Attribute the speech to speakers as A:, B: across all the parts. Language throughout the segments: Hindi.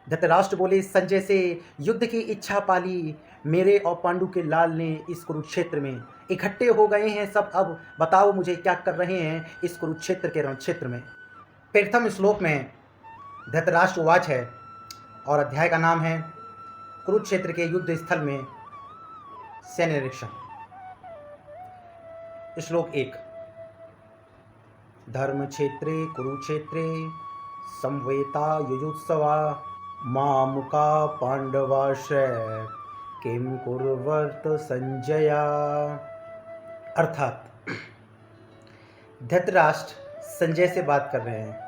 A: धृतराष्ट्र बोले संजय से, युद्ध की इच्छा पाली मेरे और पांडु के लाल ने इस कुरुक्षेत्र में। इकट्ठे हो गए हैं सब, अब बताओ मुझे क्या कर रहे हैं इस कुरुक्षेत्र के रणक्षेत्र में। प्रथम श्लोक में धृतराष्ट्र वाच है और अध्याय का नाम है कुरुक्षेत्र के युद्ध स्थल में सैन्य निरीक्षण। श्लोक 1। धर्म क्षेत्रे कुरुक्षेत्रे संवेता युजुत्सवा मामुका पांडवाश्रय किम कुर्वत संजया। अर्थात धृतराष्ट्र संजय से बात कर रहे हैं,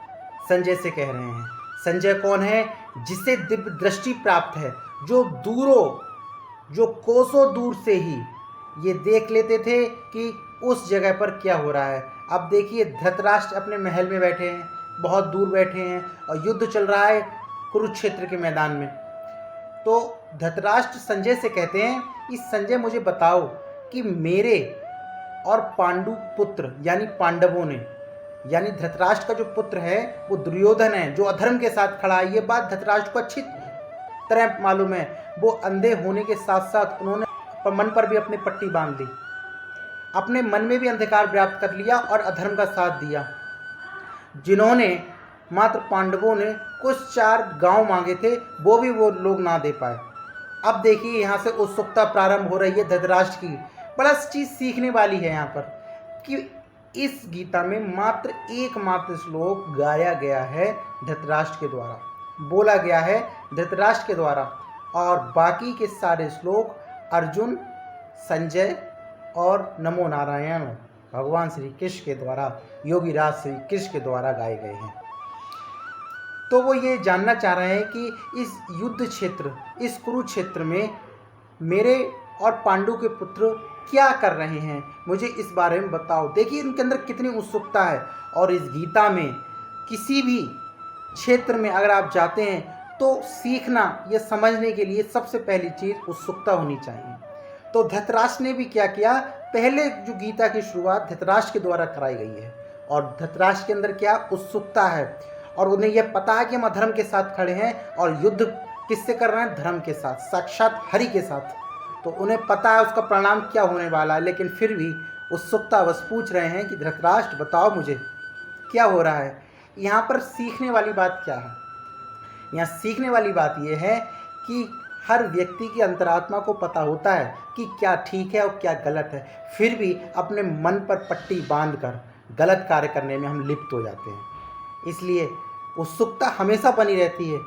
A: संजय से कह रहे हैं। संजय कौन है? जिसे दिव्य दृष्टि प्राप्त है, जो जो कोसों दूर से ही ये देख लेते थे कि उस जगह पर क्या हो रहा है। अब देखिए धृतराष्ट्र अपने महल में बैठे हैं, बहुत दूर बैठे हैं और युद्ध चल रहा है कुरुक्षेत्र के मैदान में। तो धृतराष्ट्र संजय से कहते हैं कि संजय मुझे बताओ कि मेरे और पांडु पुत्र यानी पांडवों ने, यानी धृतराष्ट्र का जो पुत्र है वो दुर्योधन है, जो अधर्म के साथ खड़ा है। ये बात धृतराष्ट्र को अच्छी तरह मालूम है। वो अंधे होने के साथ साथ उन्होंने मन पर भी अपनी पट्टी बांध ली, अपने मन में भी अंधकार व्याप्त कर लिया और अधर्म का साथ दिया। जिन्होंने मात्र पांडवों ने कुछ 4 गांव मांगे थे वो भी वो लोग ना दे पाए। अब देखिए यहाँ से उत्सुकता प्रारंभ हो रही है धृतराष्ट्र की। बड़ा चीज़ सीखने वाली है यहाँ पर कि इस गीता में मात्र एकमात्र श्लोक गाया गया है धृतराष्ट्र के द्वारा, बोला गया है धृतराष्ट्र के द्वारा, और बाकी के सारे श्लोक अर्जुन, संजय और नमो नारायण भगवान श्री कृष्ण के द्वारा, योगीराज श्री कृष्ण के द्वारा गाए गए हैं। तो वो ये जानना चाह रहे हैं कि इस युद्ध क्षेत्र, इस कुरुक्षेत्र में मेरे और पांडु के पुत्र क्या कर रहे हैं, मुझे इस बारे में बताओ। देखिए इनके अंदर कितनी उत्सुकता है। और इस गीता में किसी भी क्षेत्र में अगर आप जाते हैं तो सीखना, ये समझने के लिए सबसे पहली चीज़ उत्सुकता होनी चाहिए। तो धृतराष्ट्र ने भी क्या किया, पहले जो गीता की शुरुआत धृतराष्ट्र के द्वारा कराई गई है और धृतराष्ट्र के अंदर क्या उत्सुकता है और उन्हें यह पता है कि हम अधर्म के साथ खड़े हैं और युद्ध किससे कर रहे हैं, धर्म के साथ, साक्षात हरि के साथ। तो उन्हें पता है उसका परिणाम क्या होने वाला है, लेकिन फिर भी उत्सुकता बस पूछ रहे हैं कि धृतराष्ट्र बताओ मुझे क्या हो रहा है। यहाँ पर सीखने वाली बात क्या है? यहाँ सीखने वाली बात यह है कि हर व्यक्ति की अंतरात्मा को पता होता है कि क्या ठीक है और क्या गलत है, फिर भी अपने मन पर पट्टी बांधकर गलत कार्य करने में हम लिप्त हो जाते हैं। इसलिए उत्सुकता हमेशा बनी रहती है,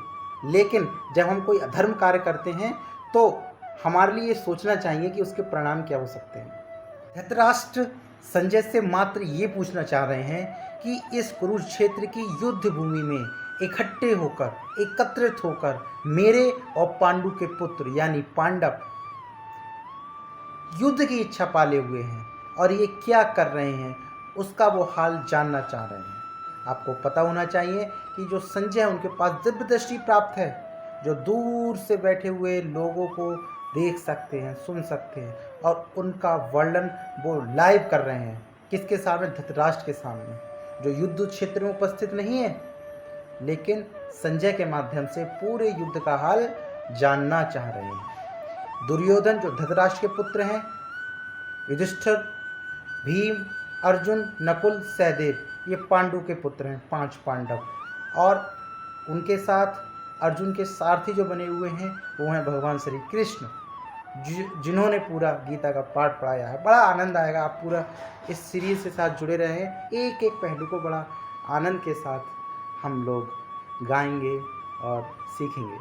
A: लेकिन जब हम कोई अधर्म कार्य करते हैं तो हमारे लिए सोचना चाहिए कि उसके परिणाम क्या हो सकते हैं। धृतराष्ट्र संजय से मात्र ये पूछना चाह रहे हैं कि इस कुरुक्षेत्र की युद्ध भूमि में इकट्ठे होकर, एकत्रित होकर मेरे और पांडु के पुत्र यानी पांडव युद्ध की इच्छा पाले हुए हैं और ये क्या कर रहे हैं उसका वो हाल जानना चाह रहे हैं। आपको पता होना चाहिए कि जो संजय है उनके पास दिव्य दृष्टि प्राप्त है, जो दूर से बैठे हुए लोगों को देख सकते हैं, सुन सकते हैं और उनका वर्णन वो लाइव कर रहे हैं। किसके सामने? धृतराष्ट्र के सामने, जो युद्ध क्षेत्र में उपस्थित नहीं है, लेकिन संजय के माध्यम से पूरे युद्ध का हाल जानना चाह रहे हैं। दुर्योधन जो धृतराष्ट्र के पुत्र हैं, युधिष्ठिर, भीम, अर्जुन, नकुल, सहदेव, ये पांडु के पुत्र हैं, 5 पांडव। और उनके साथ अर्जुन के सारथी जो बने हुए हैं वो हैं भगवान श्री कृष्ण, जिन्होंने पूरा गीता का पाठ पढ़ाया है। बड़ा आनंद आएगा, आप पूरा इस सीरीज के साथ जुड़े रहें। एक एक पहलू को बड़ा आनंद के साथ हम लोग गाएंगे और सीखेंगे।